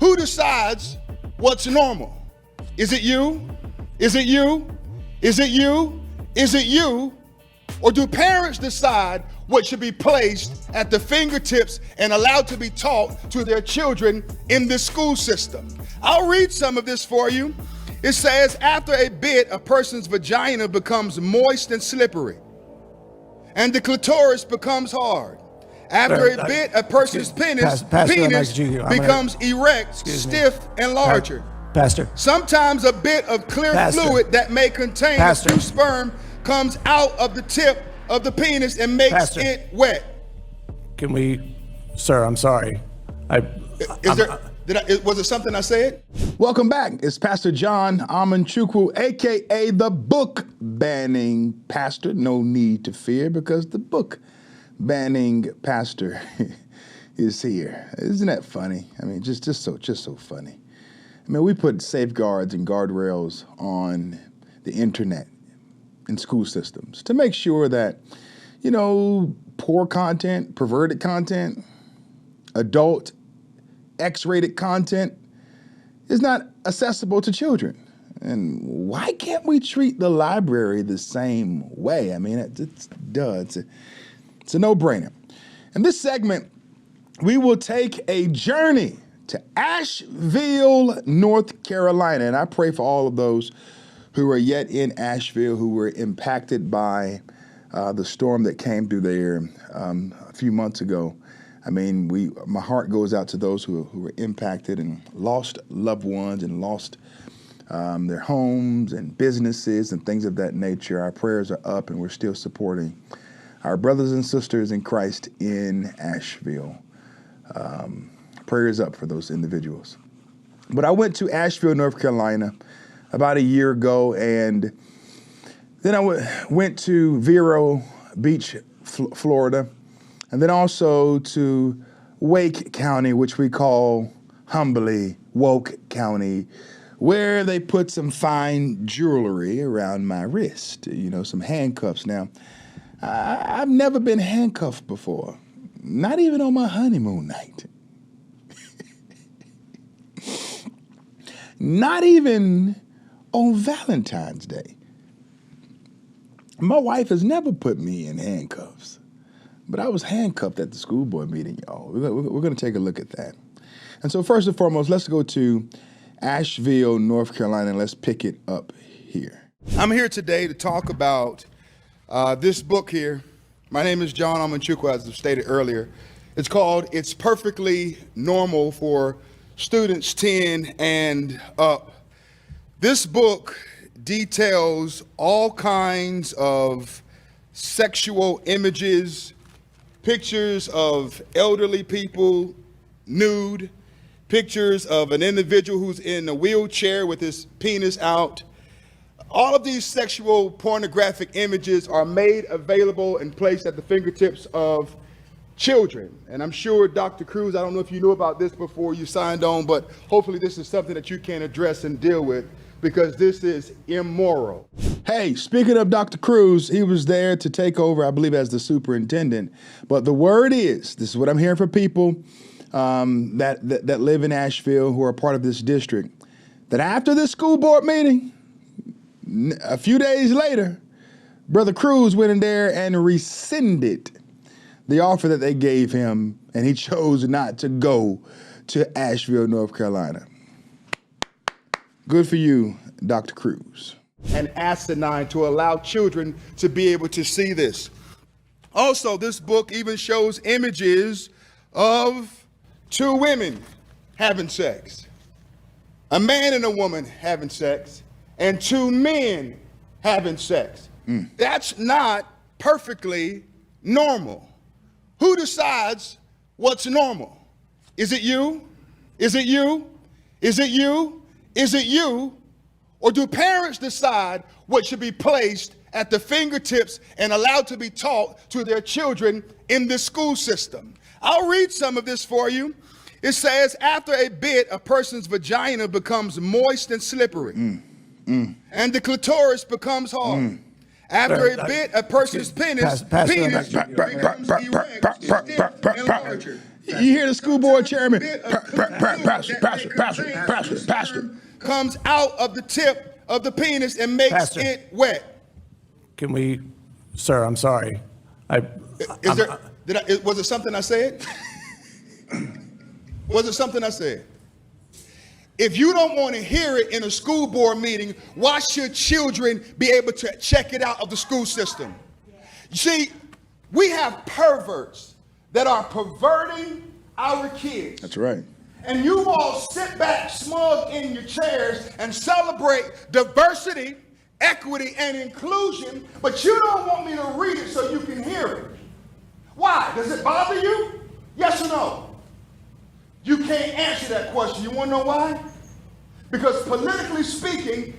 Who decides what's normal? Is it you? Is it you? Is it you? Is it you? Or do parents decide what should be placed at the fingertips and allowed to be taught to their children in the school system? I'll read some of this for you. It says, after a bit, a person's vagina becomes moist and slippery, and the clitoris becomes hard. After a bit, a person's penis becomes erect, stiff, and larger. Pastor. Sometimes a bit of clear fluid that may contain a few sperm comes out of the tip of the penis and makes it wet. Can we, sir, I'm sorry. Was it something I said? Welcome back. It's Pastor John Amanchukwu, AKA the book banning pastor. No need to fear because the book banning pastor is here. Isn't that funny? I mean, just so funny. I mean, we put safeguards and guardrails on the internet and school systems to make sure that, you know, poor content, perverted content, adult X-rated content is not accessible to children. And why can't we treat the library the same way? I mean, it's a no-brainer. In this segment, we will take a journey to Asheville, North Carolina. And I pray for all of those who are yet in Asheville, who were impacted by the storm that came through there a few months ago. I mean, my heart goes out to those who were impacted and lost loved ones and lost their homes and businesses and things of that nature. Our prayers are up, and we're still supporting our brothers and sisters in Christ in Asheville. Prayers up for those individuals. But I went to Asheville, North Carolina about a year ago, and then I went to Vero Beach, Florida, and then also to Wake County, which we call humbly Woke County, where they put some fine jewelry around my wrist, you know, some handcuffs. Now, I've never been handcuffed before, not even on my honeymoon night. Not even on Valentine's Day. My wife has never put me in handcuffs, but I was handcuffed at the school board meeting, y'all. We're going to take a look at that. And so first and foremost, let's go to Asheville, North Carolina, and let's pick it up here. I'm here today to talk about this book here. My name is John Amanchukwu, as I stated earlier. It's called It's Perfectly Normal for Students 10 and Up. This book details all kinds of sexual images, pictures of elderly people nude, pictures of an individual who's in a wheelchair with his penis out. All of these sexual pornographic images are made available and placed at the fingertips of children. And I'm sure, Dr. Cruz, I don't know if you knew about this before you signed on, but hopefully this is something that you can address and deal with, because this is immoral. Hey, speaking of Dr. Cruz, he was there to take over, I believe, as the superintendent. But the word is, this is what I'm hearing from people that live in Asheville who are part of this district, that after this school board meeting, a few days later, Brother Cruz went in there and rescinded the offer that they gave him, and he chose not to go to Asheville, North Carolina. Good for you, Dr. Cruz. And asinine to allow children to be able to see this. Also, this book even shows images of two women having sex, a man and a woman having sex, and two men having sex. That's not perfectly normal. Who decides what's normal? Is it you? Is it you? Is it you? Is it you? Or do parents decide what should be placed at the fingertips and allowed to be taught to their children in the school system? I'll read some of this for you. It says, after a bit, a person's vagina becomes moist and slippery, and the clitoris becomes hard. After a bit, a person's penis becomes erect, stiff, and larger. You hear the school board chairman, pastor. Comes out of the tip of the penis and makes Pastor. it wet. Can we, sir, I'm sorry. Was it something I said? Was it something I said? If you don't want to hear it in a school board meeting, why should children be able to check it out of the school system? You see, we have perverts that are perverting our kids. That's right. And you all sit back smug in your chairs and celebrate diversity, equity, and inclusion, but you don't want me to read it so you can hear it. Why? Does it bother you? Yes or no? You can't answer that question. You want to know why? Because politically speaking,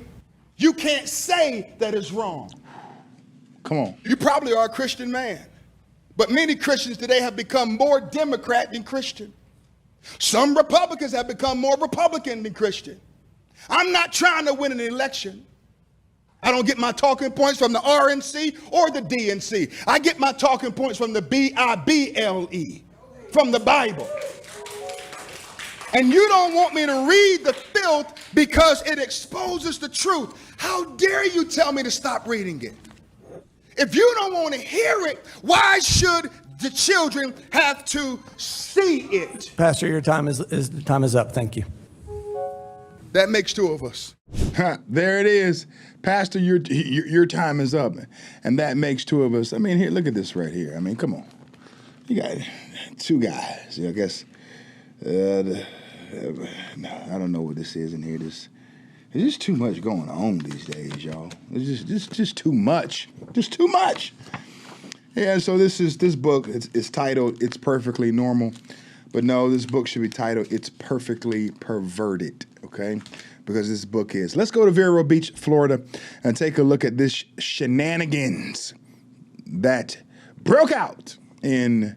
you can't say that it's wrong. Come on. You probably are a Christian man, but many Christians today have become more Democrat than Christian. Some Republicans have become more Republican than Christian. I'm not trying to win an election. I don't get my talking points from the RNC or the DNC. I get my talking points from the Bible, from the Bible. And you don't want me to read the filth because it exposes the truth. How dare you tell me to stop reading it? If you don't want to hear it, why should the children have to see it? Pastor, your time is up. Thank you. That makes two of us. There it is. Pastor, your time is up. And that makes two of us. I mean, here, look at this right here. I mean, come on. You got two guys. I guess, no, I don't know what this is in here. There's just too much going on these days, y'all. It's just too much. Just too much. Yeah, so this book, it's titled, It's Perfectly Normal. But no, this book should be titled, It's Perfectly Perverted, okay? Because this book is. Let's go to Vero Beach, Florida, and take a look at this shenanigans that broke out in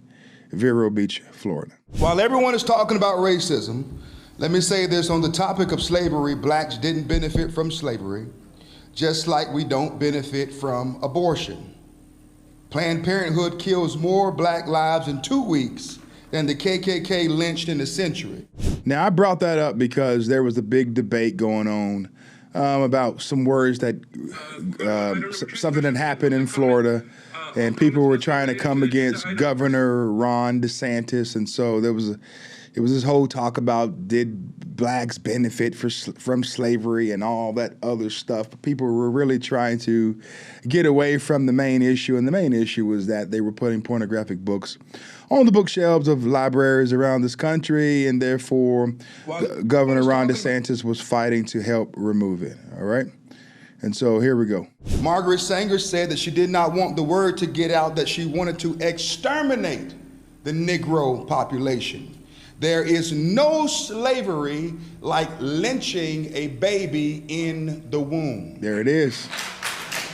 Vero Beach, Florida. While everyone is talking about racism, let me say this on the topic of slavery. Blacks didn't benefit from slavery, just like we don't benefit from abortion. Planned Parenthood kills more black lives in 2 weeks than the KKK lynched in a century. Now, I brought that up because there was a big debate going on about some words that, something that happened in Florida, and people were trying to come against Governor Ron DeSantis, and so it was this whole talk about did blacks benefit from slavery and all that other stuff. But people were really trying to get away from the main issue, and the main issue was that they were putting pornographic books on the bookshelves of libraries around this country, and therefore Governor Ron DeSantis was fighting to help remove it, all right? And so here we go. Margaret Sanger said that she did not want the word to get out that she wanted to exterminate the Negro population. There is no slavery like lynching a baby in the womb. There it is.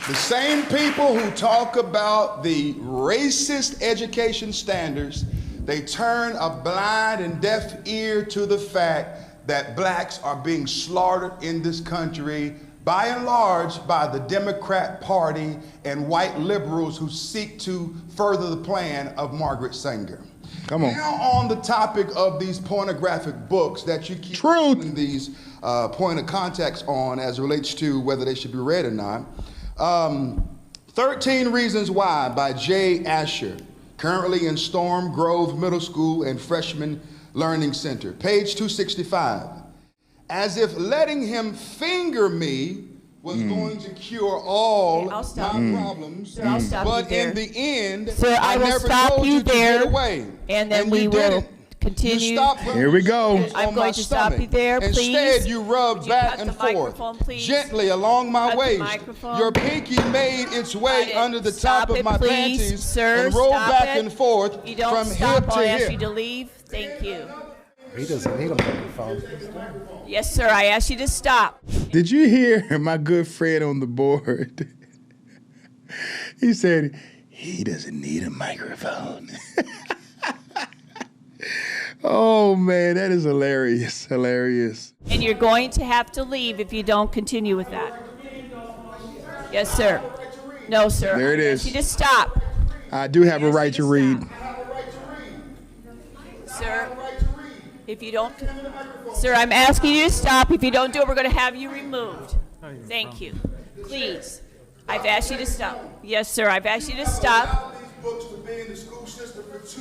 The same people who talk about the racist education standards, they turn a blind and deaf ear to the fact that blacks are being slaughtered in this country, by and large, by the Democrat Party and white liberals who seek to further the plan of Margaret Sanger. Come on. Now on the topic of these pornographic books that you keep putting these point of contacts on as it relates to whether they should be read or not. 13 Reasons Why by Jay Asher, currently in Storm Grove Middle School and Freshman Learning Center. Page 265. As if letting him finger me was going to cure all my problems, but in the end, Sir, I will never stop told you you to there, get away. and then And we you will didn't. continue. You stopped Here we go. I'm on going my to stop stomach. you there, please. Instead, you rubbed Would you back cut and the forth, microphone, please? gently along my Cut the waist. microphone. Your pinky made its way Cut it. under the Stop top of it, my please. panties Sir, and rolled stop back it. and forth You don't from stop, hip I'll to ask hip. you to leave. Thank you. He doesn't need a microphone. Yes, sir, I asked you to stop. Did you hear my good friend on the board? He said, he doesn't need a microphone. Oh, man, that is hilarious, hilarious. And you're going to have to leave if you don't continue with that. Yes, sir. No, sir. There it I is. asked you to stop. I do have a right to read. Sir, If you don't, sir, I'm asking you to stop. If you don't do it, we're going to have you removed. Thank you. Please. I've asked you to stop. Yes, sir, I've asked you to stop.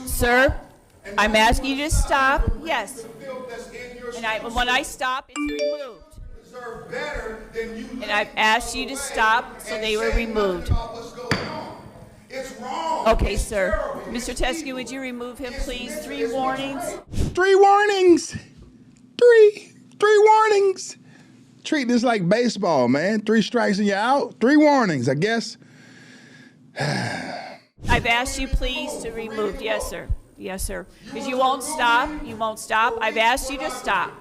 Sir, I'm asking you to stop. Yes. And when I stop, it's removed. And I've asked you to stop, so they were removed. Okay, sir. Mr. Teskey, would you remove him, please? 3 warnings. 3 warnings. 3 warnings. Treat this like baseball, man. 3 strikes and you're out. 3 warnings, I guess. I've asked you, please, to remove. Yes, sir. Yes, sir. Because you won't stop. You won't stop. I've asked you to stop.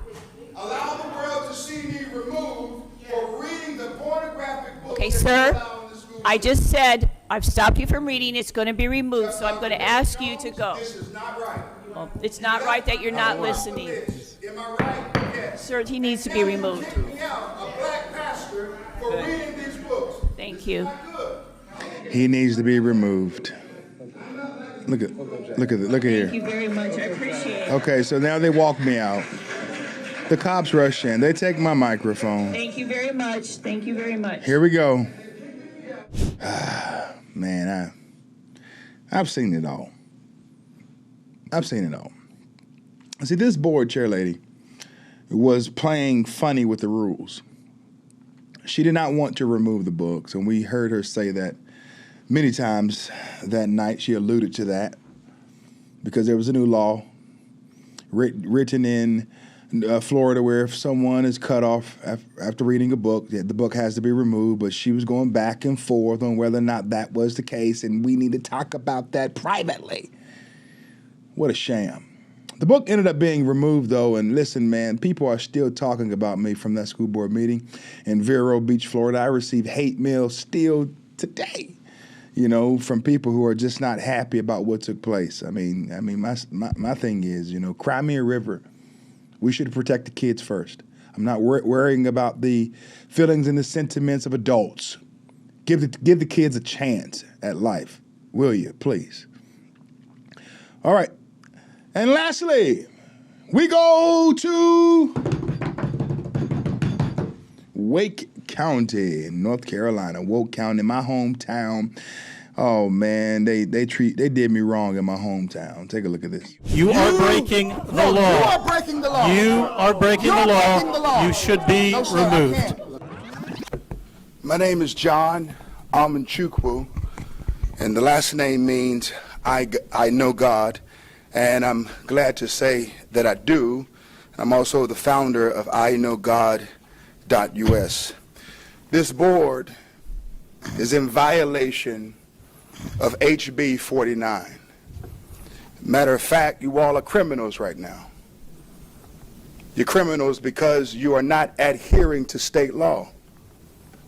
Allow the world to see me removed for reading the pornographic book. Okay, sir. I just said I've stopped you from reading. It's going to be removed, so I'm going to ask you to go. This is not right. Well, it's not right that you're not listening. Am I right? Yes. Sir, he needs to be removed. Me out, a black pastor, for reading these books. Thank you. He needs to be removed. Look at here. Thank you very much. I appreciate it. Okay, so now they walk me out. The cops rush in. They take my microphone. Thank you very much. Thank you very much. Here we go. Man, I've seen it all. I've seen it all. See, this board chair lady was playing funny with the rules. She did not want to remove the books, and we heard her say that many times that night. She alluded to that because there was a new law written in Florida where if someone is cut off after reading a book, the book has to be removed, but she was going back and forth on whether or not that was the case, and we need to talk about that privately. What a sham. The book ended up being removed, though, and listen, man, people are still talking about me from that school board meeting in Vero Beach, Florida. I received hate mail still today, you know, from people who are just not happy about what took place. I mean, my thing is, you know, cry me a river. We should protect the kids first. I'm not worrying about the feelings and the sentiments of adults. Give the kids a chance at life, will you, please? All right. And lastly, we go to Wake County, North Carolina. Wake County, my hometown. Oh man, they did me wrong in my hometown. Take a look at this. You are breaking the law. You are breaking the law. You are breaking the law. Breaking the law. You should be No, sir, I removed. can't. My name is John Amanchukwu, and the last name means I know God. And I'm glad to say that I do. I'm also the founder of iknowgod.us. This board is in violation of HB 49. Matter of fact, you all are criminals right now. You're criminals because you are not adhering to state law.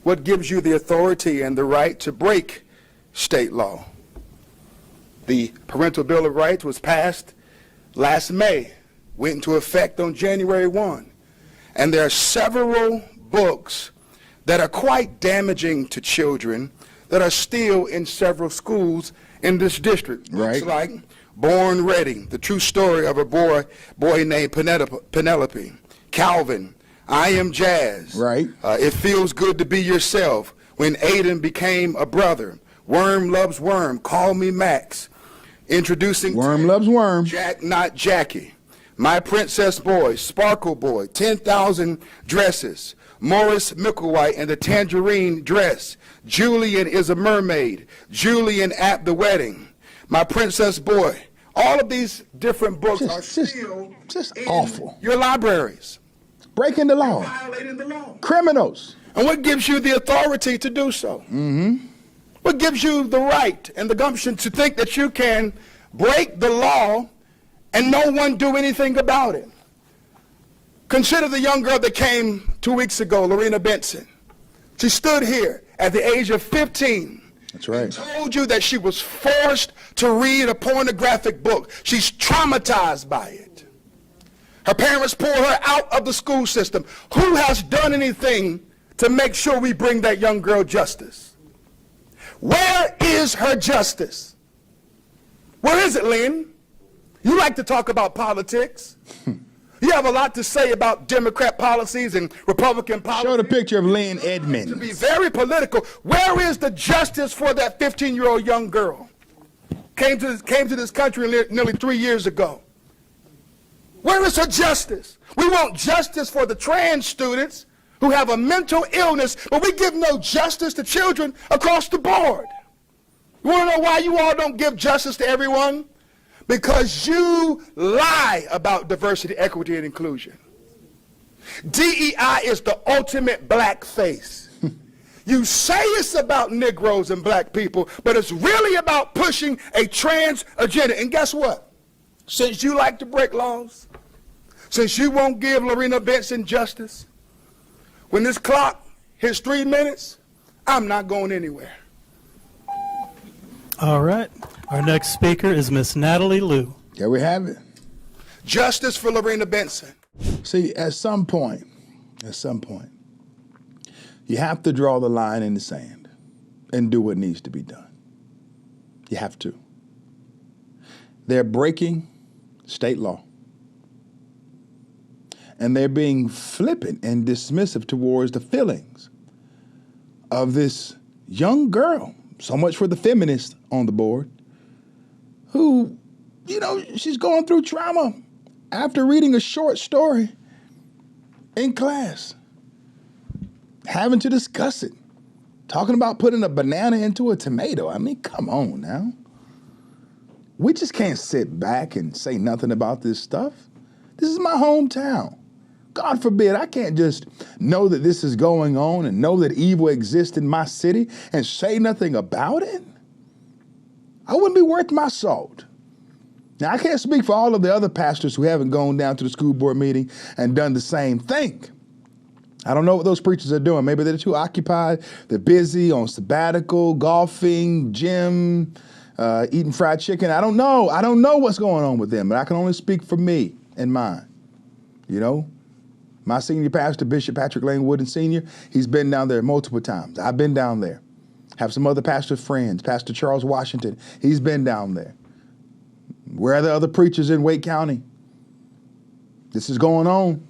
What gives you the authority and the right to break state law? The Parental Bill of Rights was passed last May, went into effect on January 1. And there are several books that are quite damaging to children that are still in several schools in this district. Right. Books like Born Ready, the true story of a boy named Penelope. Calvin, I Am Jazz. Right. It Feels Good to Be Yourself. When Aiden Became a Brother. Worm Loves Worm, Call Me Max. Introducing Worm Loves Worm. Jack Not Jackie. My Princess Boy, Sparkle Boy, 10,000 Dresses. Morris Micklewhite and the Tangerine Dress. Julian is a Mermaid. Julian at the Wedding. My Princess Boy. All of these different books are still just in awful. your libraries. Breaking the law. Violating the law. Criminals. And what gives you the authority to do so? Mm-hmm. What gives you the right and the gumption to think that you can break the law and no one do anything about it? Consider the young girl that came 2 weeks ago, Lorena Benson. She stood here at the age of 15. That's right. And told you that she was forced to read a pornographic book. She's traumatized by it. Her parents pulled her out of the school system. Who has done anything to make sure we bring that young girl justice? Where is her justice? Where is it, Lynn? You like to talk about politics. You have a lot to say about Democrat policies and Republican policies. Show the picture of Lynn To Edmonds. be very political. Where is the justice for that 15-year-old young girl? Came to this country nearly 3 years ago. Where is her justice? We want justice for the trans students who have a mental illness, but we give no justice to children across the board. You want to know why you all don't give justice to everyone? Because you lie about diversity, equity, and inclusion. DEI is the ultimate black face. You say it's about Negroes and black people, but it's really about pushing a trans agenda. And guess what? Since you like to break laws, since you won't give Lorena Benson justice, when this clock hits 3 minutes, I'm not going anywhere. All right. Our next speaker is Miss Natalie Liu. There we have it. Justice for Lorena Benson. See, at some point, you have to draw the line in the sand and do what needs to be done. You have to. They're breaking state law. And they're being flippant and dismissive towards the feelings of this young girl. So much for the feminists on the board, who, you know, she's going through trauma after reading a short story in class, having to discuss it, talking about putting a banana into a tomato. I mean, come on now. We just can't sit back and say nothing about this stuff. This is my hometown. God forbid, I can't just know that this is going on and know that evil exists in my city and say nothing about it. I wouldn't be worth my salt. Now, I can't speak for all of the other pastors who haven't gone down to the school board meeting and done the same thing. I don't know what those preachers are doing. Maybe they're too occupied. They're busy on sabbatical, golfing, gym, eating fried chicken. I don't know. I don't know what's going on with them, but I can only speak for me and mine. You know, my senior pastor, Bishop Patrick Lane Wooden Sr., he's been down there multiple times. I've been down there. Have some other pastor friends. Pastor Charles Washington, he's been down there. Where are the other preachers in Wake County? This is going on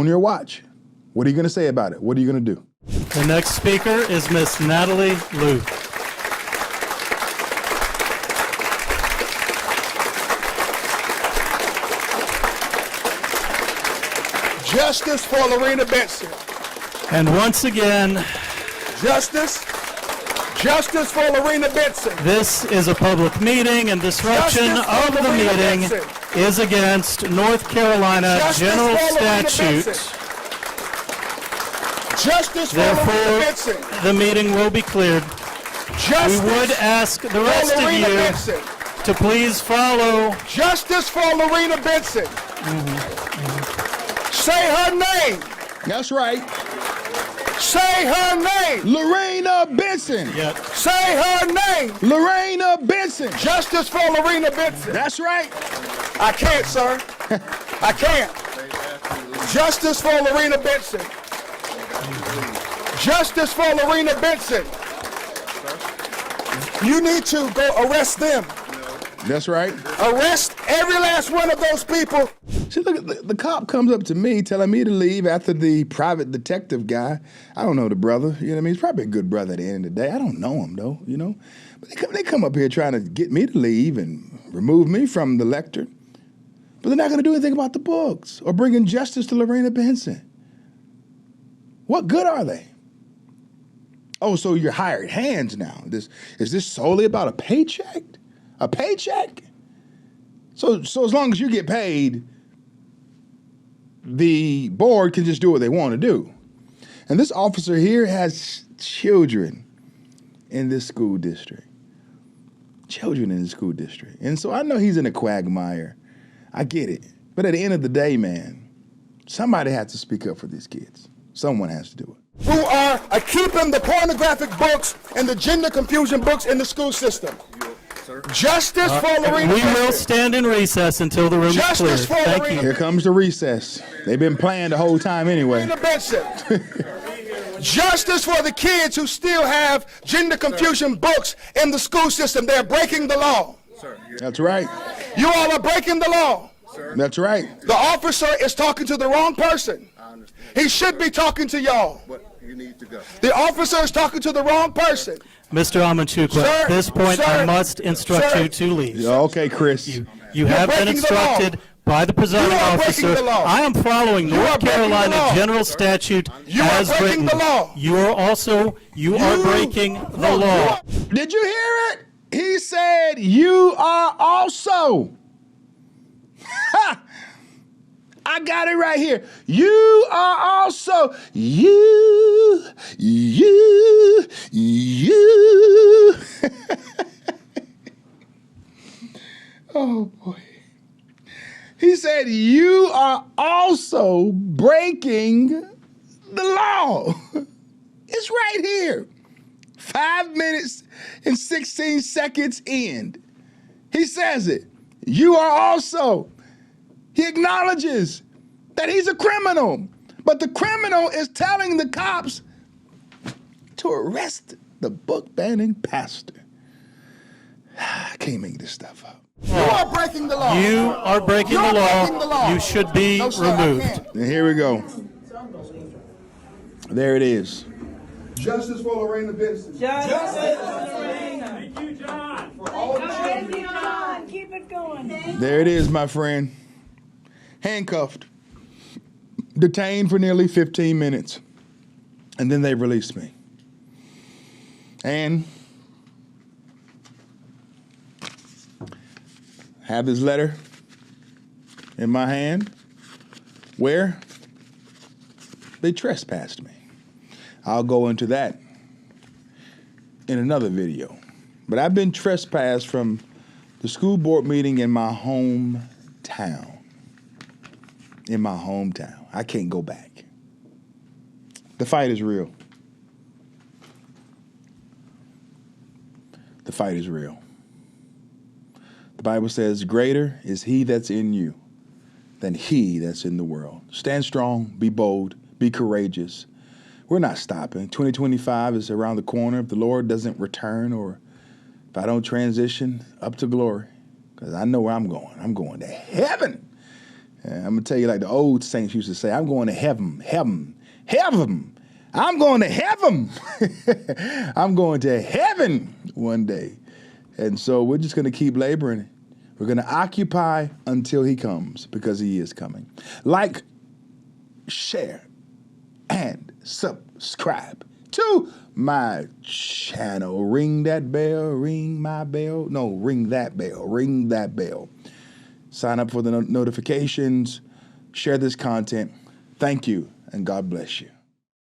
your watch. What are you going to say about it? What are you going to do? The next speaker is Miss Natalie Liu. Justice for Lorena Benson. And once again, Justice for Lorena Benson. this is a public meeting, and disruption Justice for of the Lorena meeting Benson. is against North Carolina Justice General for Lorena Statute. Benson. Justice for Lorena Therefore, Benson. the meeting will be cleared. We Justice would ask the for rest of Lorena you Benson. to please follow. Justice for Lorena Benson. Say her name. That's right. Say her name. Lorena Benson. Yep. Say her name. Lorena Benson. Justice for Lorena Benson. That's right. I can't, sir. I can't. Justice for Lorena Benson. Justice for Lorena Benson. You need to go arrest them. That's right. Arrest every last one of those people. See, look, the cop comes up to me telling me to leave after the private detective guy. I don't know the brother, you know what I mean? He's probably a good brother at the end of the day. I don't know him, though, you know? But they come up here trying to get me to leave and remove me from the lectern. But they're not going to do anything about the books or bringing justice to Lorena Benson. What good are they? Oh, so you're hired hands now. Is this solely about a paycheck? A paycheck? So as long as you get paid, the board can just do what they want to do. And this officer here has children in this school district. Children in the school district. And so I know he's in a quagmire. I get it. But at the end of the day, man, somebody has to speak up for these kids. Someone has to do it. Who are keeping the pornographic books and the gender confusion books in the school system. Justice for Lorena We will Benson. stand in recess until the room is cleared. Justice for Thank Lorena. you. Here comes the recess. They've been playing the whole time anyway. Lorena Benson. Justice for the kids who still have gender confusion books in the school system. They're breaking the law. That's right. You all are breaking the law. sir. That's right. The officer is talking to the wrong person. I understand. He should be talking to y'all. But you need to go. The officer is talking to the wrong person. Mr. Amanchukwu, Sir, at this point, sir, I must instruct sir. you to leave. Yeah, okay, Chris. You have been breaking the law. instructed by the presiding You are breaking officer. the law. I am following You are North breaking the Carolina law. General Statute You are as breaking written. the law. You are breaking the law. Did you hear it? He said, you are also. Ha! I got it right here. You are also. You. Oh, boy. He said, you are also breaking the law. It's right here. 5 minutes and 16 seconds in. He says it. You are also. He acknowledges that he's a criminal. But the criminal is telling the cops to arrest the book banning pastor. I can't make this stuff up. You are breaking the law. You are breaking You're the breaking the law. You should be No, sir, I removed. can't. And here we go. There it is. Justice for Lorena Benson. Thank you, John. For all the children. Keep it going. There it is, my friend. Handcuffed. Detained for nearly 15 minutes. And then they released me. And have this letter in my hand where they trespassed me. I'll go into that in another video. But I've been trespassed from the school board meeting in my hometown. In my hometown. I can't go back. The fight is real. The fight is real. The Bible says, greater is he that's in you than he that's in the world. Stand strong, be bold, be courageous. We're not stopping. 2025 is around the corner. If the Lord doesn't return or if I don't transition up to glory, because I know where I'm going. I'm going to heaven. And I'm going to tell you like the old saints used to say, I'm going to heaven, heaven, heaven. I'm going to heaven. I'm going to heaven one day. And so we're just going to keep laboring. We're going to occupy until he comes, because he is coming. Like, share, and subscribe to my channel. Ring that bell, ring my bell. No, ring that bell, ring that bell. Sign up for the notifications. Share this content. Thank you, and God bless you.